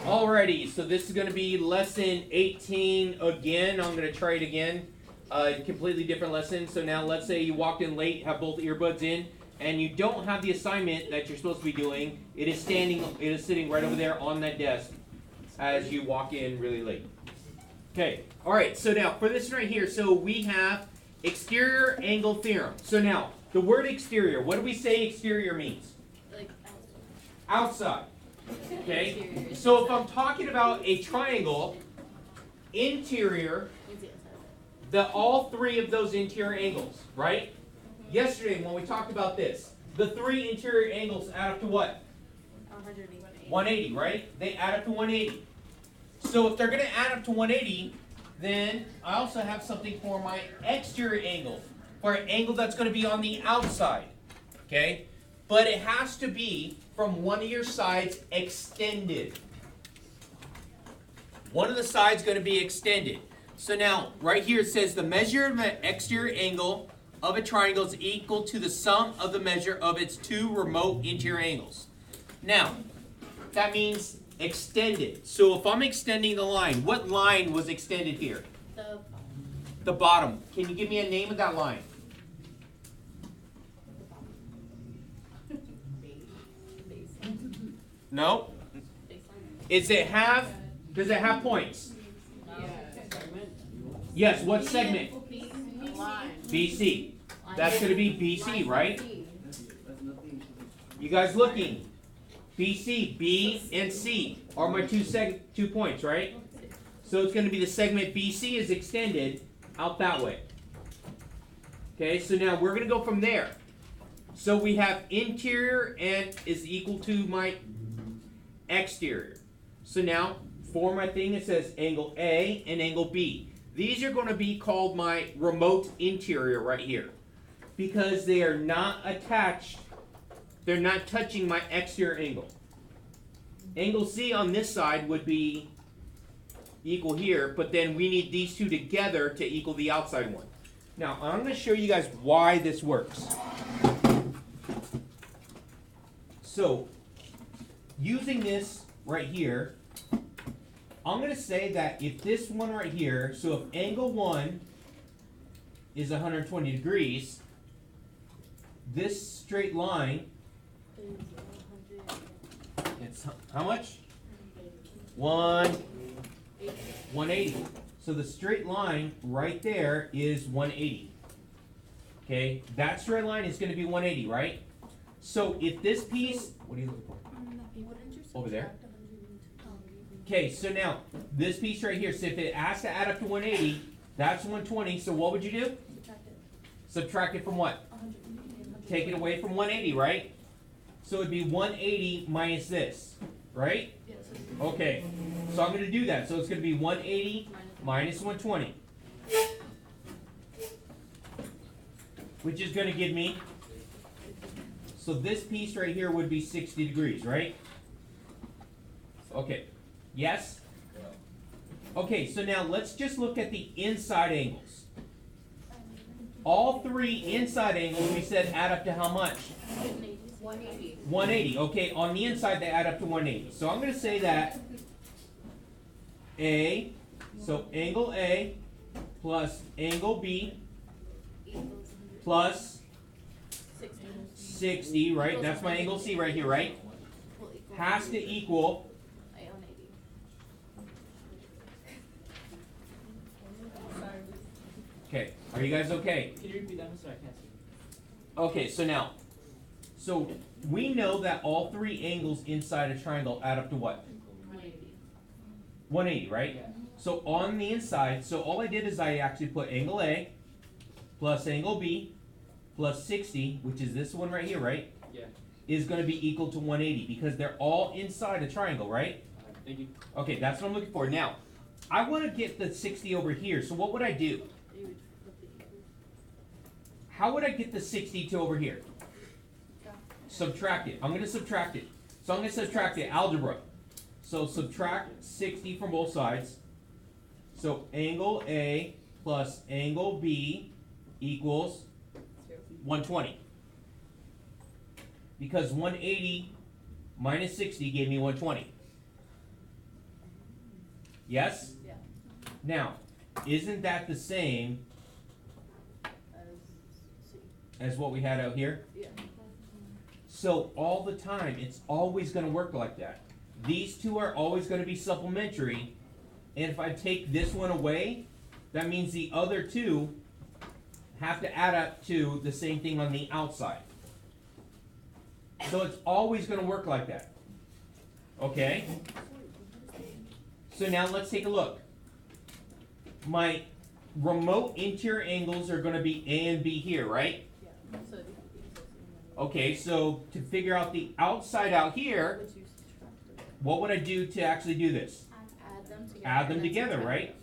Alrighty, so this is going to be lesson 18 again. I'm going to try it again. Completely different lesson. So now let's say you walked in late, have both earbuds in, and you don't have the assignment that you're supposed to be doing. It is sitting right over there on that desk as you walk in really late. Okay, alright, so now for this right here, so we have exterior angle theorem. So now, the word exterior, what do we say exterior means? Like Outside. Okay, so if I'm talking about a triangle, interior, all three of those interior angles, right? Yesterday when we talked about this, the three interior angles add up to what? 180, right? They add up to 180. So if they're going to add up to 180, then I also have something for my exterior angle, for an angle that's going to be on the outside, okay? But it has to be from one of your sides extended. One of the sides is going to be extended. So now, right here it says the measure of the exterior angle of a triangle is equal to the sum of the measure of its two remote interior angles. Now, that means extended. So if I'm extending the line, what line was extended here? The bottom. Can you give me a name of that line? No? Does it have points? Yes, what segment? BC. That's going to be BC, right? You guys looking? BC, B and C are my two points, right? So it's going to be the segment BC is extended out that way. Okay, so now we're going to go from there. So we have interior and is equal to my exterior. So now for my thing it says angle A and angle B. These are going to be called my remote interior right here because they are not attached. They're not touching my exterior angle. Angle C on this side would be equal here, but then we need these two together to equal the outside one. Now, I'm going to show you guys why this works. So, using this right here, I'm going to say that if this one right here, so if angle 1 is 120 degrees, this straight line, it's how much? 180. So the straight line right there is 180. Okay, that straight line is going to be 180, right? So if this piece, what are you looking for? Over there. Okay, so now this piece right here, so if it has to add up to 180, that's 120. So what would you do? Subtract it from what? Take it away from 180, right? So it'd be 180 minus this, right? Okay, so I'm going to do that. So it's going to be 180 minus 120, which is going to give me, so this piece right here would be 60 degrees, right? Okay, yes? Okay, so now let's just look at the inside angles. All three inside angles we said add up to how much? 180. 180. Okay, on the inside they add up to 180. So I'm going to say that A, so angle A plus angle B plus 60, right? That's my angle C right here, right? Has to equal 180. Okay, are you guys okay? Can you repeat that? I'm sorry, I can't see. Okay, so now, so we know that all three angles inside a triangle add up to what? 180. 180, right? Yeah. So on the inside, so all I did is I actually put angle A plus angle B plus 60, which is this one right here, right? Yeah. Is going to be equal to 180 because they're all inside a triangle, right? Thank you. Okay, that's what I'm looking for. Now, I want to get the 60 over here, so what would I do? How would I get the 60 to over here? Subtract it. I'm going to subtract it. So I'm going to subtract it. Algebra. So subtract 60 from both sides. So angle A plus angle B equals 120. Because 180 minus 60 gave me 120. Yes? Yeah. Now, isn't that the same C. as what we had out here? Yeah. So all the time, it's always going to work like that. These two are always going to be supplementary, and if I take this one away, that means the other two have to add up to the same thing on the outside. So it's always going to work like that. Okay? So now let's take a look. My remote interior angles are going to be A and B here, right? Yeah. So Okay, so to figure out the outside out here, what would I do to actually do this? add them together. Add them together, right?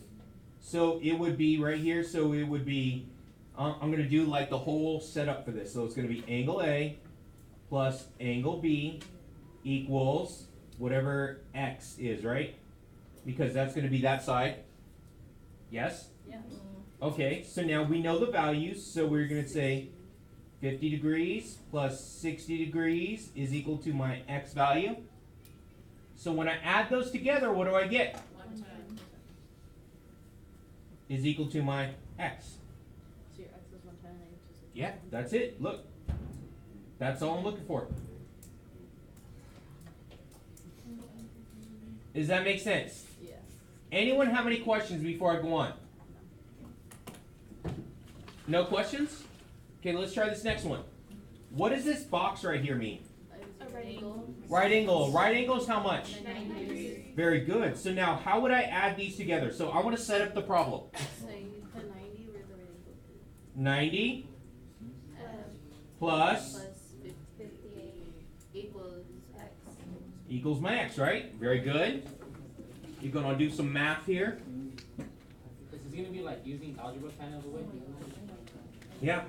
So it would be right here, so it would be, I'm going to do like the whole setup for this. So it's going to be angle A plus angle B equals whatever X is, right? Because that's going to be that side. Yes? Yeah. Okay, so now we know the values, so we're going to say 50 degrees plus 60 degrees is equal to my X value. So when I add those together, what do I get? 110. Is equal to my X. So your X is 110 and H is. Yeah, that's it. Look. That's all I'm looking for. Does that make sense? Yeah. Anyone have any questions before I go on? No questions? Okay, let's try this next one. What does this box right here mean? A right angle. Right angle. Right angle is how much? 90 degrees. Very good. So now, how would I add these together? So I want to set up the problem. So you put 90 where the right angle is. 90 Plus plus 58 equals X. equals my X, right? Very good. You're going to do some math here. This is gonna be like using algebra kind of a way. Yeah.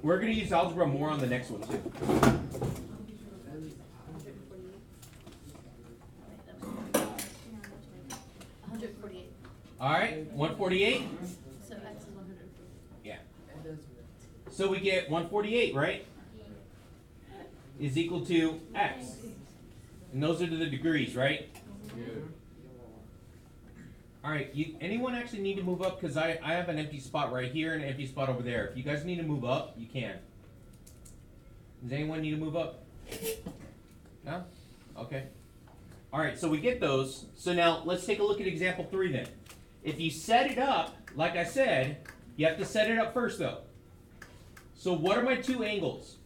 We're going to use algebra more on the next one, too. 148. All right, 148. So X is 148. Yeah. So we get 148, right? Is equal to X. And those are the degrees, right? All right, anyone actually need to move up? Because I have an empty spot right here and an empty spot over there. If you guys need to move up, you can. Does anyone need to move up? No? Okay. All right, so we get those. So now let's take a look at example 3 then. If you set it up, like I said, you have to set it up first though. So what are my two angles?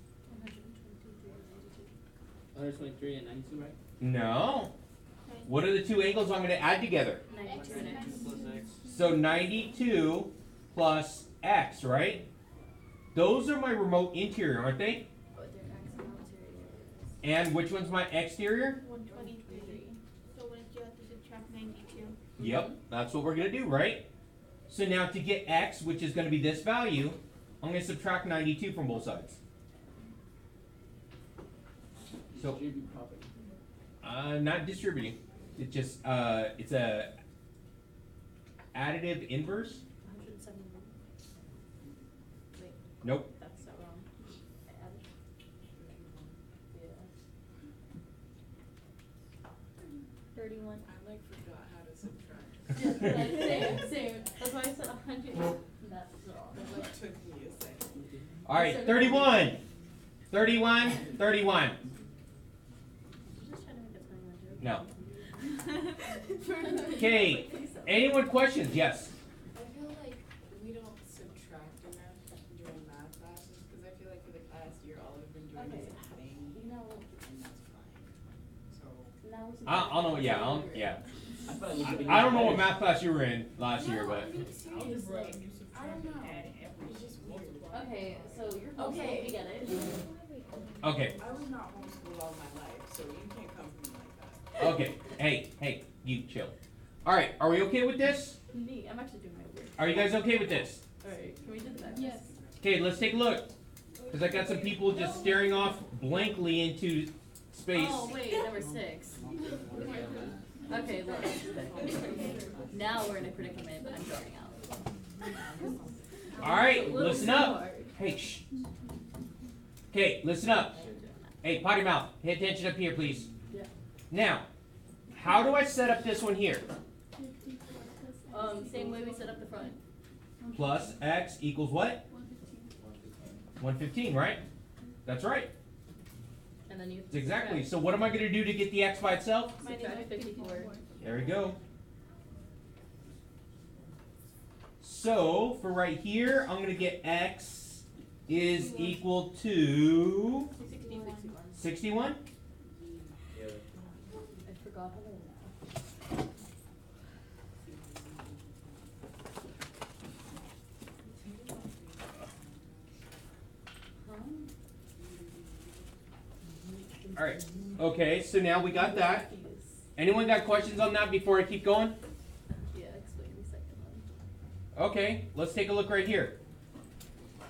123 and 92, right? No. What are the two angles I'm going to add together? 92 and X. Plus X. So 92 plus X, right? Those are my remote interior, aren't they? But their X and ulterior. And which one's my exterior? 123. So wouldn't you have to subtract 92? Yep, that's what we're going to do, right? So now to get X, which is going to be this value, I'm going to subtract 92 from both sides. So, Distribute property. not distributing. It's just, it's a additive inverse. 171. Wait, Nope. that's not wrong. I added. Yeah. 31. I forgot how to subtract. Same. That's why I said 100. That's wrong. It took me a second. All right, 31. 31, 31. Did you just try to make a 21 joke? No. Okay, anyone questions? Yes. I feel like we don't subtract enough during math classes because I feel like for the past year all we've been doing is adding, You know, and that's fine. So now we're I'll know, yeah, yeah. I feel like we should be I don't know what better. math class you were in last year, but. I don't know. It's just weird. Okay, so you're homeschooled, Okay. we get it. Okay, I was not homeschooled all my life, so you can't come for me like that. okay. Hey, you chill. All right, are we okay with this? Neat, I'm actually doing my work. Are you guys okay with this? Alright, can we do that? Yes. Okay, let's take a look. Because I got some people just staring off blankly into space. Oh, wait, number 6. Okay, look. Now we're in a predicament, I'm dropping out. All right, A little listen too up. hard. Hey, shh. Okay, listen up. Hey, potty mouth, pay attention up here, please. Yeah. Now, how do I set up this one here? Same way we set up the front. Plus x equals what? 115, right? That's right. And then you That's exactly. So what am I going to do to get the x by itself? subtract 54. There we go. So for right here, I'm going to get x is equal to 61. Yeah. I forgot how to now. All right. Okay, so now we got that. Anyone got questions on that before I keep going? Yeah, explain the second one. Okay, let's take a look right here.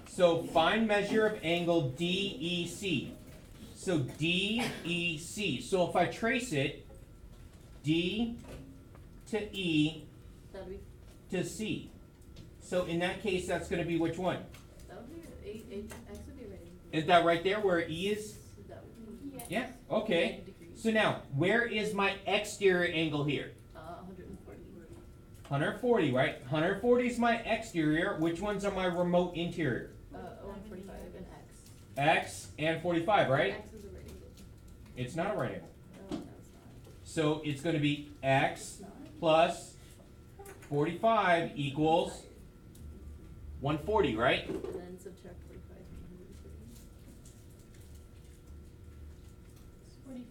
So find measure of angle DEC. So DEC. So if I trace it, D to E That would be, to C. So in that case, that's going to be which one? that would be 8, x would be right. Is that right there where E is? That would be Yeah. Okay. 90 degrees. So now, where is my exterior angle here? 140. 140, right? 140 is my exterior. Which ones are my remote interior? 145 and x. X and 45, right? X is a right angle. It's not a right angle. No, it's not. So it's going to be X It's not. plus 45 equals 140, right? And then subtract 45 from 140.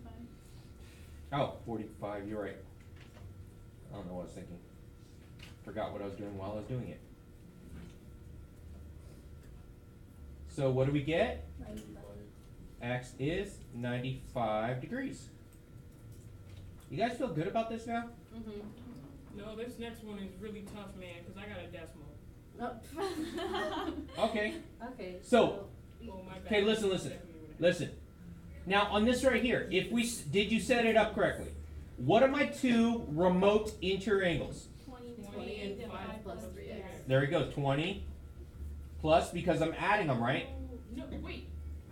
45. Oh, 45, you're right. I don't know what I was thinking. Forgot what I was doing while I was doing it. So what do we get? X is 95 degrees. You guys feel good about this now? Mm-hmm. No, this next one is really tough, man, because I got a decimal. Okay. Okay. So, Oh, my bad. okay, listen. Listen. Now on this right here, if we did you set it up correctly? What are my two remote interior angles? 20 and 5 plus 3x. There we go, 20 plus because I'm adding them, right? No, wait.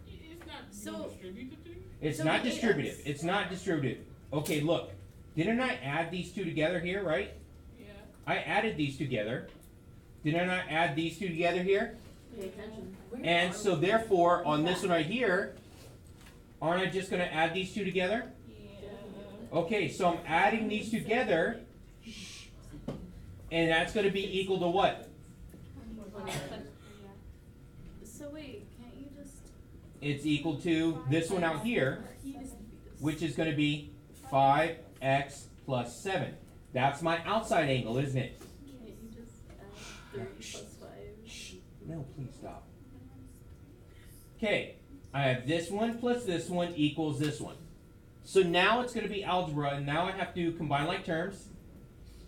It's not So- distributed to you? It's So not the distributive. AX. It's not distributive. Okay, look. Didn't I add these two together here, right? Yeah. I added these together. Didn't I add these two together here? Pay attention. And so therefore, on this one right here, aren't I just going to add these two together? Yeah. Okay, so I'm adding these together, and that's going to be equal to what? So wait, can't you just? It's equal to this one out here, which is going to be 5x plus 7. That's my outside angle, isn't it? Can't you just add 30 plus 5? Shh. No, please stop. Okay, I have this one plus this one equals this one. So now it's going to be algebra, and now I have to combine like terms.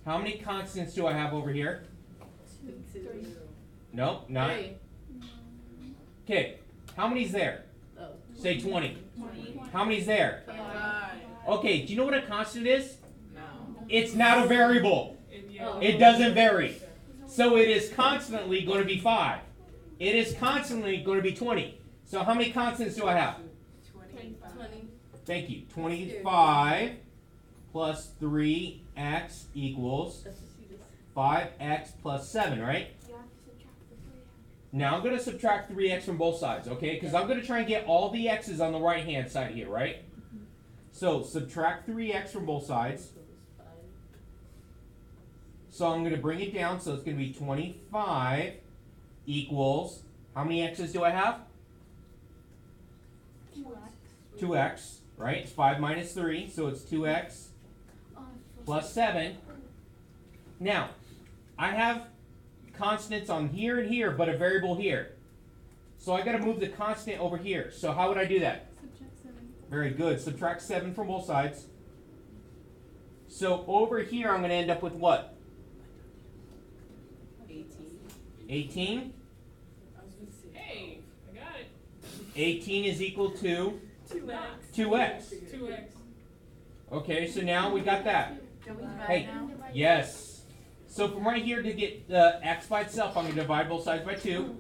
How many constants do I have over here? 2. No, not. 3. Okay, how many's there? Oh. Say 20. 20. How many's there? 5. Okay, do you know what a constant is? No. It's not a variable. Oh. It doesn't vary. So it is constantly going to be 5. It is constantly going to be 20. So how many constants do I have? 25. 20. Thank you. 25 plus 3x equals That's what you just. 5x plus 7, right? You have to subtract the 3x. Now I'm going to subtract 3x from both sides, okay? Because I'm going to try and get all the x's on the right-hand side here, right? So subtract 3x from both sides. So I'm going to bring it down, so it's going to be 25 equals, how many x's do I have? 2x. 2x, right? It's 5 minus 3, so it's 2x plus 7. Now, I have constants on here and here, but a variable here. So I got to move the constant over here. So how would I do that? Subtract 7. Very good. Subtract 7 from both sides. So over here, I'm going to end up with what? 18. 18. I was gonna say. Hey, I got it. 18 is equal to 2x. 2x. 2x. Okay, so now we got that. Can we divide Hey, now? yes. So from right here to get the x by itself, I'm going to divide both sides by 2.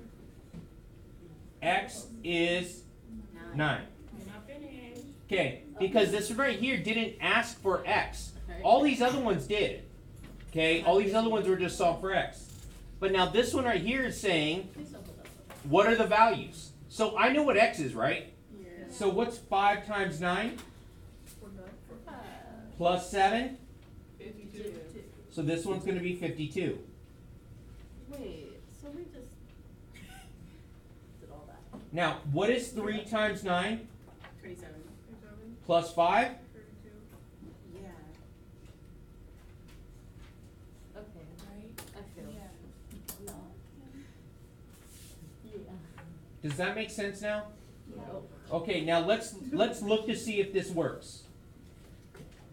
X is 9. You're not finished. Okay, because this one right here didn't ask for x. Okay. All these other ones did. Okay, all these other ones were just solved for x. But now this one right here is saying, Please don't put that stuff. what are the values? So I know what x is, right? Yeah. So what's 5 times 9 Uh, plus 7? 52. So this one's going to be 52. Wait, so we just did all that. Now, what is 3 times 9 27. plus 5? 32. Yeah. Okay, Right? I feel. Yeah. No. Yeah. Does that make sense now? Nope. Okay, now let's look to see if this works.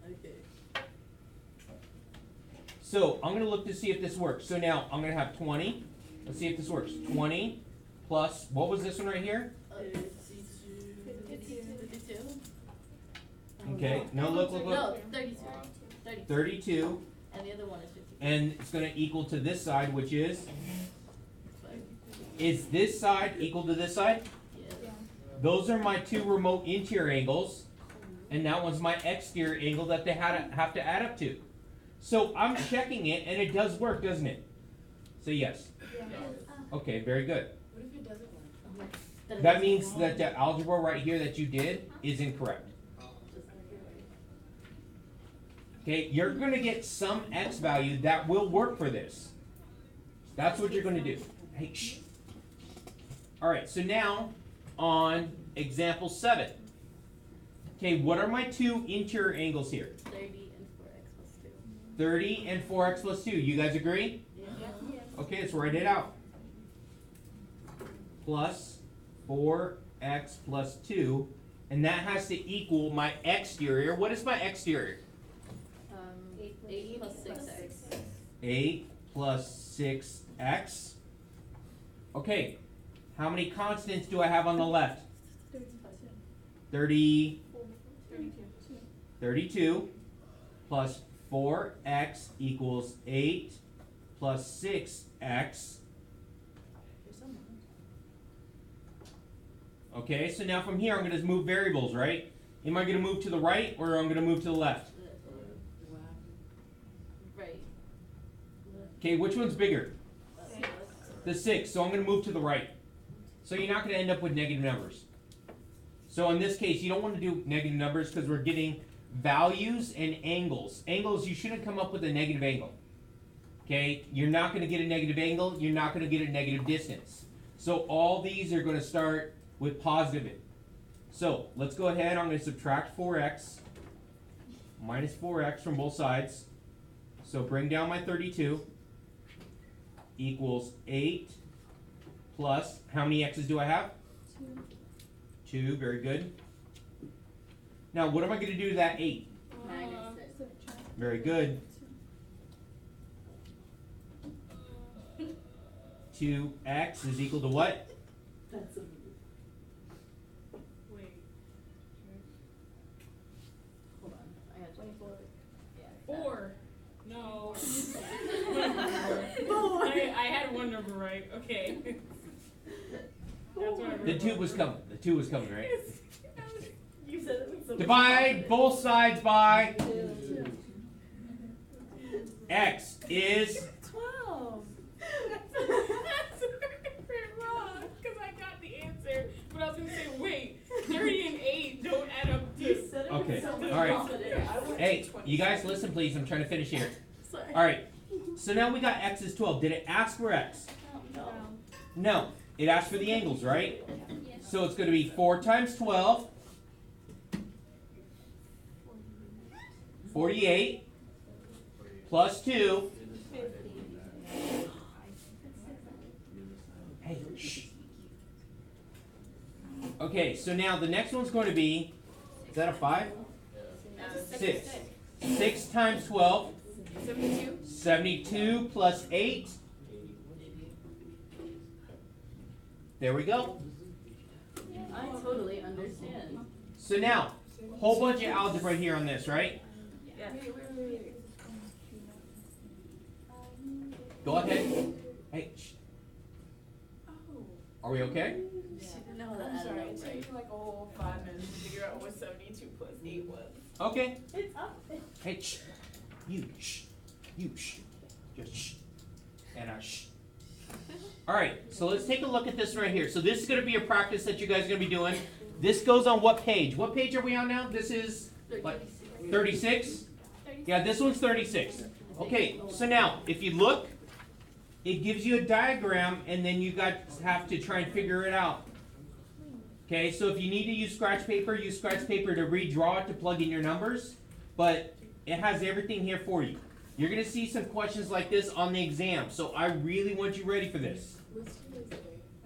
Okay. So I'm going to look to see if this works. So now I'm going to have 20. Let's see if this works. 20 plus, what was this one right here? 52. Okay, no, look. No, 32. 32. 32, And the other one is 52. and it's going to equal to this side, which is But, this side equal to this side? yes. Those are my two remote interior angles, and that one's my exterior angle that they have to add up to. So I'm checking it, and it does work, doesn't it? Say yes. Okay, very good. What if it doesn't work? That means that the algebra right here that you did is incorrect. Okay, you're going to get some x value that will work for this. That's what you're going to do. Hey, shh. All right, so now on example 7. Okay, what are my two interior angles here? 30 and 4x plus 2. 30 and 4x plus 2. You guys agree? Yeah. Okay, let's write it out. Plus 4x plus 2. And that has to equal my exterior. What is my exterior? 8 plus 6x. 8 plus 6x. Okay, how many constants do I have on the left? 32 plus 4x equals 8 plus 6x. Okay, so now from here I'm going to move variables, right? Am I going to move to the right or I'm going to move to the left? Right. Okay, which one's bigger? 6. The 6, so I'm going to move to the right. So you're not going to end up with negative numbers. So in this case, you don't want to do negative numbers because we're getting values and angles. Angles, you shouldn't come up with a negative angle. Okay, you're not going to get a negative angle, you're not going to get a negative distance. So all these are going to start with positive. So let's go ahead, I'm going to subtract 4x minus 4x from both sides. So bring down my 32 equals 8 plus, how many x's do I have? 2, very good. Now what am I going to do to that 8? Minus 6. Very good. 2x is equal to what? That's a Wait. Hold on. I had 24. Yeah. 4. No. I had one number right. Okay. That's what I The 2 was coming. The 2 was coming, right? You said it was so Divide both sides by x is 12. That's wrong, because I got the answer, but I was gonna say, wait, 30 and 8 don't add up to. okay. So All right. confident. Hey, you guys listen please. I'm trying to finish here. Sorry. All right. So now we got x is 12. Did it ask for x? No. No. It asked for the angles, right? So it's going to be 4 times 12. 48 plus 2. Hey, shh. Okay, so now the next one's going to be, is that a 5? 6. 6 times 12. 72? 72 plus 8. There we go. I totally understand. So now, whole bunch of algebra here on this, right? Yeah. Wait. Go ahead. Hey, shh. Oh. Are we okay? No, I'm sorry. It took me like a whole 5 minutes to figure out what 72 plus 8 was. Okay. It's up. Hey, shh. You, shh. You, shh. Just shh. And a shh. Alright, so let's take a look at this right here. So this is going to be a practice that you guys are going to be doing. This goes on what page? What page are we on now? This is what, 36? Yeah, this one's 36. Okay, so now, if you look, it gives you a diagram, and then you guys have to try and figure it out. Okay, so if you need to use scratch paper to redraw it to plug in your numbers, but it has everything here for you. You're going to see some questions like this on the exam, so I really want you ready for this. What's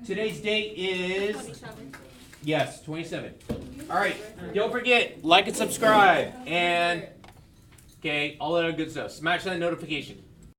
today's day? Today's date is, 27. yes, 27. Alright, don't forget, like and subscribe, and, okay, all that other good stuff. Smash that notification.